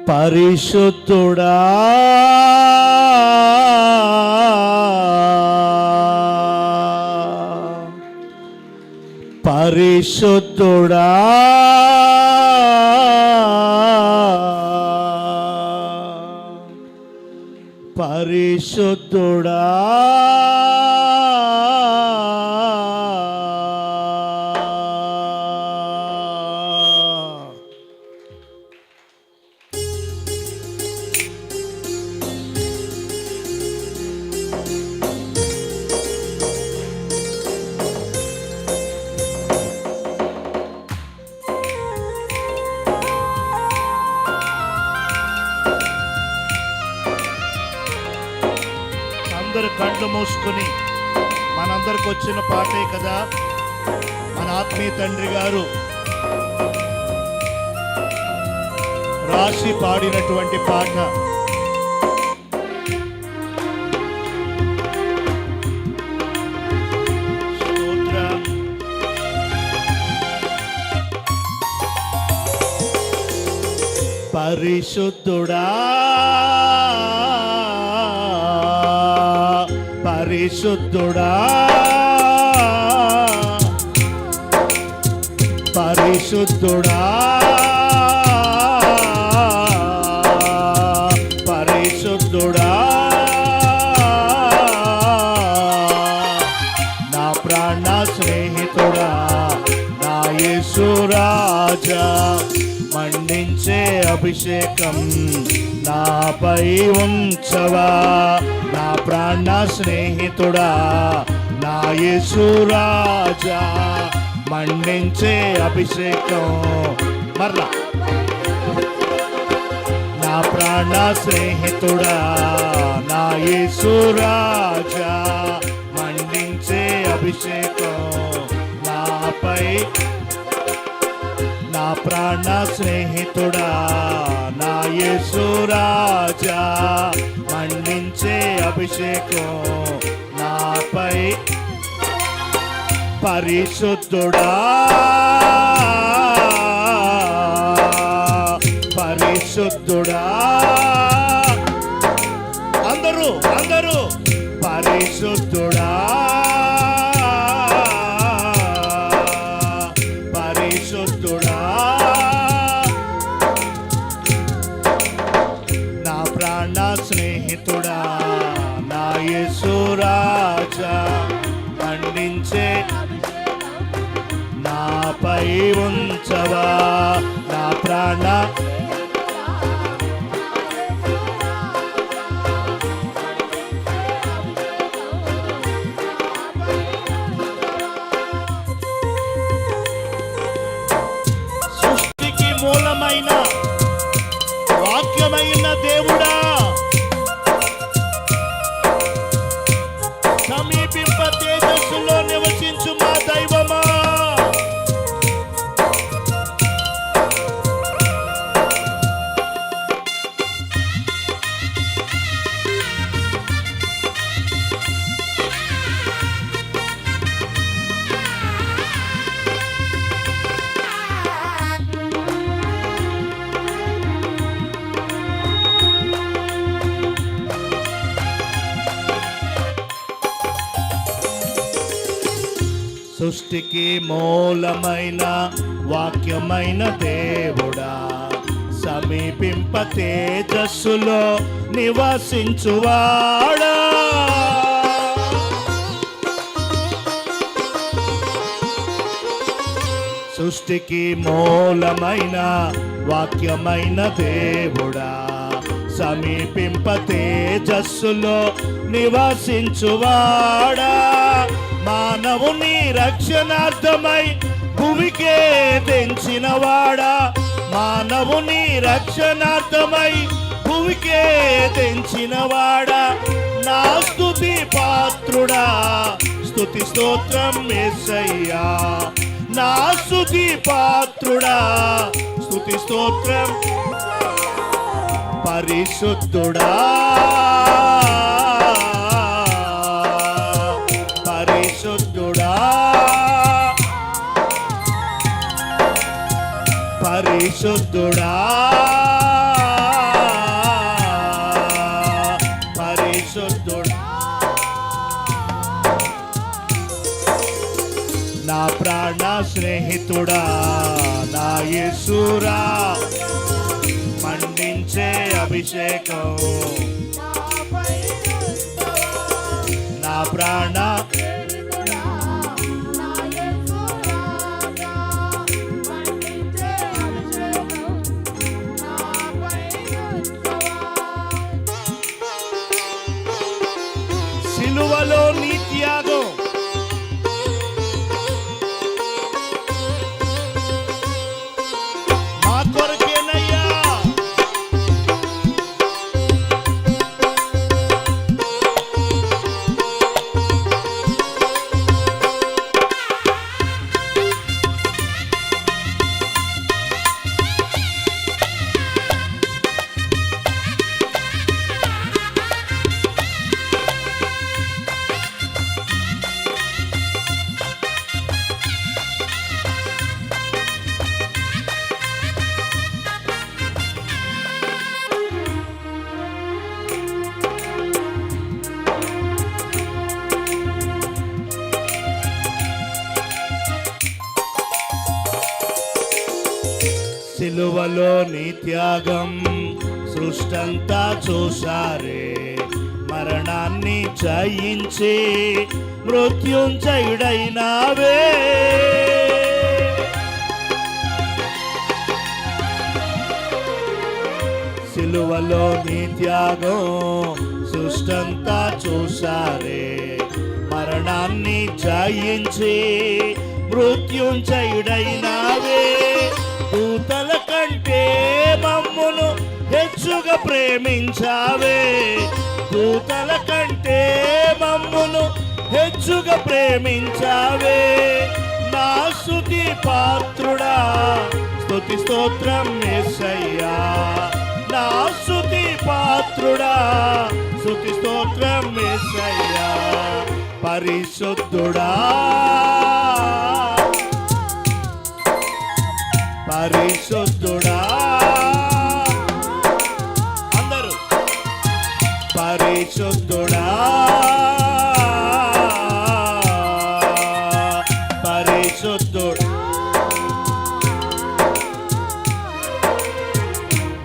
పరిశుద్ధుడా పరిశుద్ధుడా పరిశుద్ధుడా అందరు కళ్ళు మూసుకుని మనందరికి వచ్చిన పాటే కదా మన ఆత్మీయ తండ్రి గారు రాసి పాడినటువంటి పాట. పరిశుద్ధుడా పరిశుద్ధుడా పరిశుద్ధుడా పరిశుద్ధుడా నా ప్రాణ స్నేహితుడా నా యేసు రాజా మండించే అభిషేకం నాపై ఉంచవా నా ప్రాణ స్నేహితుడా నా యేసు రాజా మండించే అభిషేకం మరలా నా ప్రాణ స్నేహితుడా నా యేసు రాజా మండించే అభిషేకం నాపై నా ప్రాణ స్నేహితుడా నా యేసు రాజా మండించే అభిషేకం నాపై పరిశుద్ధుడా పరిశుద్ధుడా అందరూ అందరూ పరిశుద్ధుడా పరిశుద్ధుడా నా ప్రాణ స్నేహితుడా నా యేసు రాజా మండించే నాపై ఉంచవా నా ప్రాణ సృష్టికి మూలమైన వాక్యమైన దేవుడా సమీపింప తేజస్సులో నివసించు మా దైవమా సృష్టికి మూలమైన వాక్యమైన దేవుడా సమీపింప తేజస్సులో నివసించువాడా సృష్టికి మూలమైన వాక్యమైన దేవుడా సమీపింప తేజస్సులో నివసించువాడా మానవుని రక్షణార్థమై భూమికే తెంచినవాడా మానవుని రక్షణార్థమై భూమికే తెంచినవాడా నా స్తుతి పాత్రుడా స్తుతి స్తోత్రం యేసయ్యా నా స్తుతి పాత్రుడా స్తుతి స్తోత్రం పరిశుద్ధుడా పరిశుద్ధుడా పరిశుద్ధుడా ప్రాణ స్నేహితుడా నా యేసురా, మండించే అభిషేకం నా ప్రాణ సిలువలో నీ త్యాగం మా కొరకేనయ్యా. సిలువలో నీ త్యాగం సృష్టంతా చూసారే, మరణాన్ని జయించి మృత్యుంజయుడైనావే. సిలువలో నీ త్యాగం సృష్టంతా చూసారే, మరణాన్ని జయించి మృత్యుంజయుడైనావే. దూతల కంటే మమ్మును హెచ్చుగా ప్రేమించావే, దూతల కంటే మమ్మును హెచ్చుగా ప్రేమించావే. నా స్తుతి పాత్రుడా స్తుతి స్తోత్రం యేసయ్యా, నా స్తుతి పాత్రుడా స్తుతి స్తోత్రం యేసయ్యా. పరిశుద్ధుడా పరిశుద్ధుడా, అందరూ పరిశుద్ధుడా పరిశుద్ధుడా,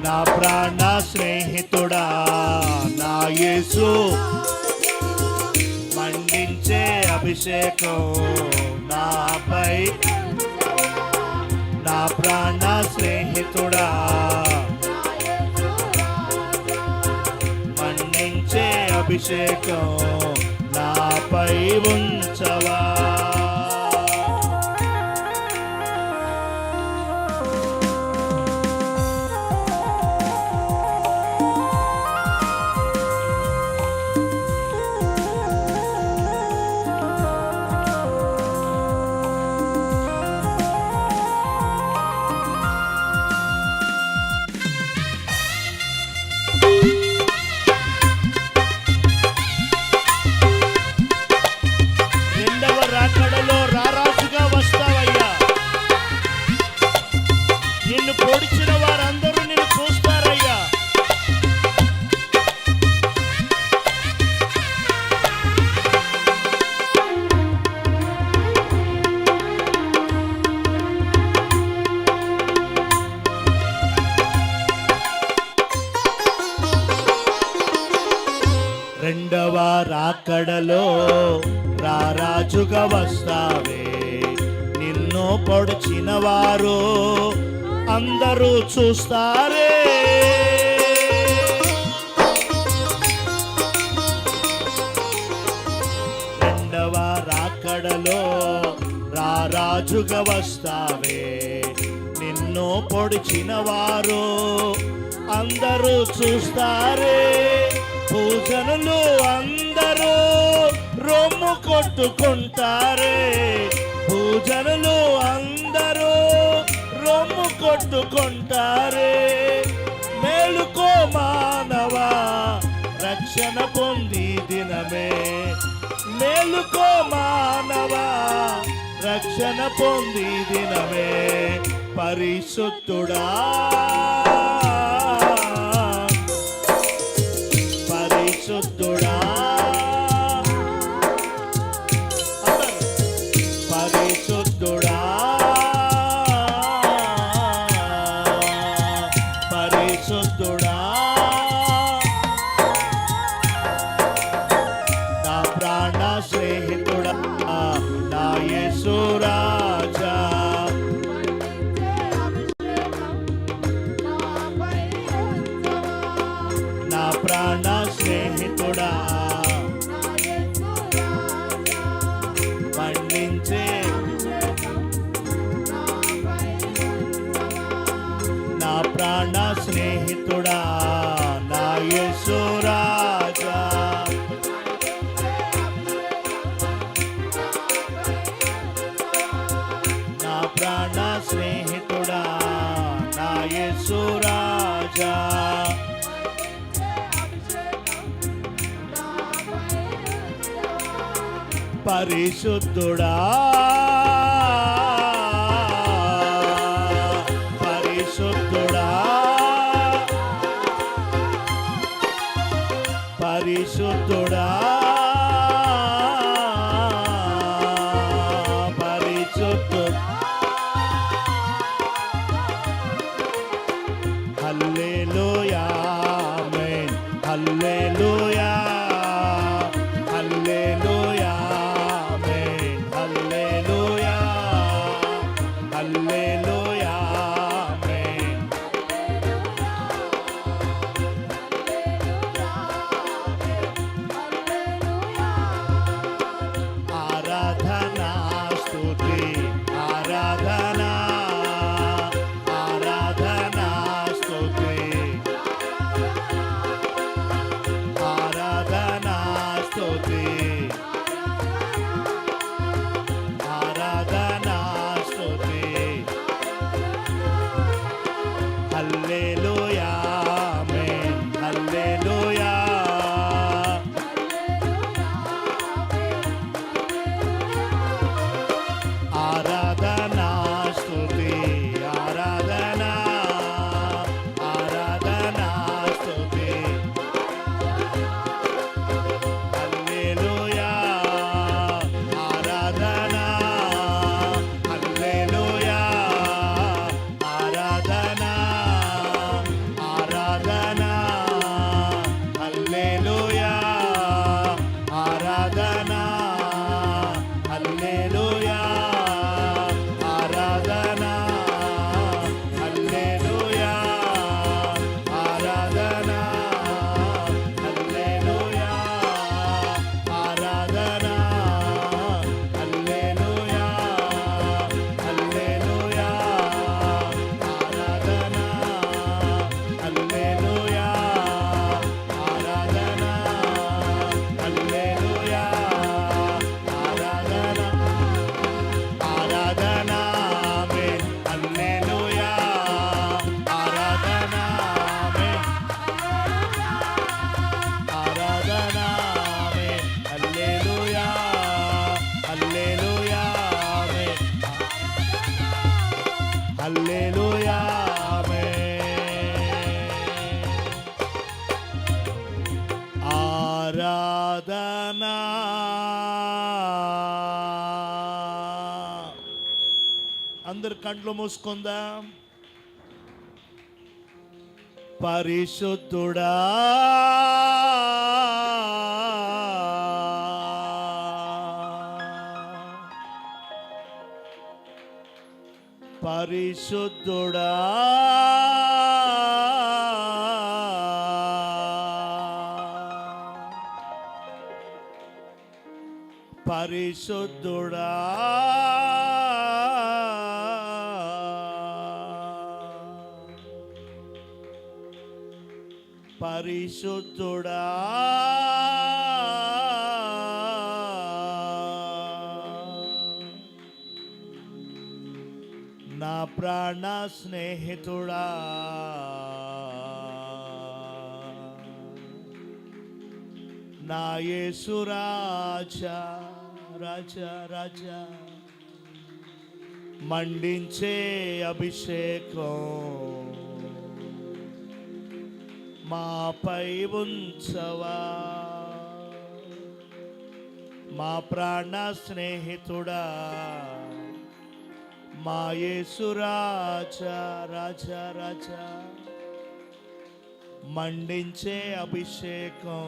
నా ప్రాణ స్నేహితుడా నా యేసు, మండించే అభిషేకం నాపై. నా ప్రాణ స్నేహితుడా మన్నించే అభిషేకం నాపై ఉంచవా. రాకడలో రారాజుగా వస్తావయ్యా. నిన్ను పొడిచిన వారందరూ నిన్ను చూస్తారయ్యా. రెండవ రాకడలో రారాజుగా వస్తావే, నిన్ను పొడిచిన వారు అందరూ చూస్తారే. రెండవ రాకడలో రారాజుగా వస్తావే, నిన్ను పొడిచిన వారు అందరూ చూస్తారే. పూజనులు అందరూ రొమ్ము కొట్టుకుంటారే, పూజనులు అందరూ రొమ్ము కొట్టుకుంటారే. మేలుకో మానవా రక్షణ పొంది దినమే, మేలుకో మానవా రక్షణ పొంది దినమే. పరిశుద్ధుడా పరిశుద్ధుడా పరిశుద్ధుడా ప్రాణ స్నేహితుడా నా యేసు రాజా, నా ప్రాణ స్నేహితుడా నా యేసు రాజా, పరిశుద్ధుడా పరిశుద్ధుడా పరిశుద్ధుడా పరిశుద్ధుడా, హల్లెలూయా ఆమేన్, హల్లెలూయా హల్లెలూయా ఆమేన్, హల్లెలూయా హల్లెలూయా ఆమేన్. ఆరాధనా స్తుతి ఆరాధనా ఆరాధనా స్తుతి ఆరాధనా స్తుతి ఆరాధనా స్తుతి, హల్లెలూయా ఆమేన్, హల్లెలూయా ఆరాధనా స్తుతి ఆరాధనా ఆరాధనా స్తుతి, హల్లెలూయా ఆరాధనా హల్లెలూయా ఆరాధనా ఆరాధనా హల్లెలూయా ఆరాధనా హల్లెలూయా ఆరాధనా హల్లెలూయా ఆరాధనా హల్లెలూయా ఆరాధనా హల్లెలూయా హల్లెలూయా ఆరాధనా హల్లెలూయా ఆరాధనా హల్లెలూయా ఆరాధనా ఆరాధనా ఆమేన్, హల్లెలూయా ఆరాధనా ఆమేన్, ఆరాధనా ఆమేన్, హల్లెలూయా హల్లెలూయా ఆమేన్, హల్లెలూయా ఆమేన్. ఆరాధనా అందరు కంట్లు మూసుకుందాం. పరిశుద్ధుడా పరిశుద్ధుడా పరిశుద్ధుడా పరిశుద్ధుడా నా ప్రాణ స్నేహితుడా నా యేసు రాజా రాజా రాజా, మండించే అభిషేకం మాపై ఉంచవా, మా ప్రాణ స్నేహితుడా మా యేసు రాజా రాజా రాజా, మండించే అభిషేకం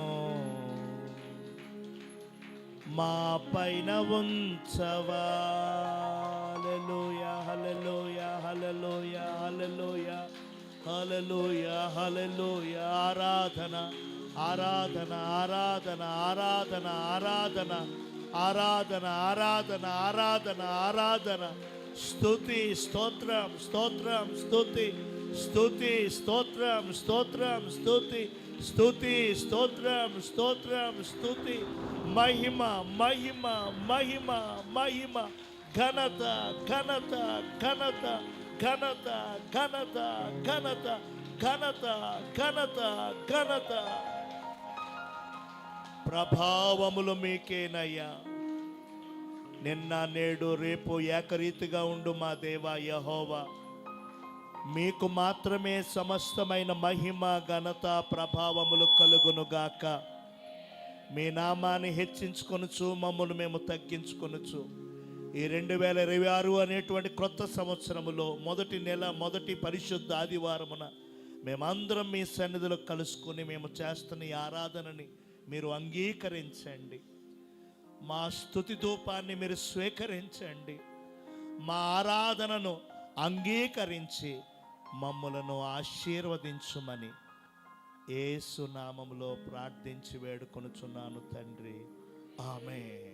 మా పైన ఉంచవా. హల్లెలూయా హల్లెలూయా హల్లెలూయా హల్లెలూయా హల్లెలూయా హల్లెలూయా. ఆరాధన ఆరాధన ఆరాధన ఆరాధన ఆరాధన ఆరాధన ఆరాధన ఆరాధన ఆరాధన, స్తుతి స్తోత్రం స్తోత్రం స్తుతి స్తుతి, స్తోత్రం, స్తోత్రం, స్తుతి, స్తుతి, స్తోత్రం, స్తోత్రం, స్తుతి, మహిమ, మహిమ, మహిమ, మహిమ, ఘనత, ఘనత, ఘనత, ఘనత, ఘనత, ఘనత, ఘనత, ఘనత, ఘనత, ప్రభావములు మీకేనయ్యా. నిన్న నేడు రేపు ఏకరీతిగా ఉండు మా దేవా యెహోవా. మీకు మాత్రమే సమస్తమైన మహిమ, ఘనత, ప్రభావములు కలుగునుగాక. మీ నామాన్ని హెచ్చించుకొనుచు మమ్మల్ని మేము తగ్గించుకొనుచు ఈ 2026 అనేటువంటి క్రొత్త సంవత్సరములో మొదటి నెల మొదటి పరిశుద్ధ ఆదివారమున మేమందరం మీ సన్నిధిలో కలుసుకొని మేము చేస్తున్న ఈ ఆరాధనని మీరు అంగీకరించండి. మా స్తుతి ధూపాన్ని మీరు స్వీకరించండి. మా ఆరాధనను అంగీకరించి మమ్ములను ఆశీర్వదించుమని యేసు నామములో ప్రార్థించి వేడుకొనుచున్నాను తండ్రి. ఆమేన్.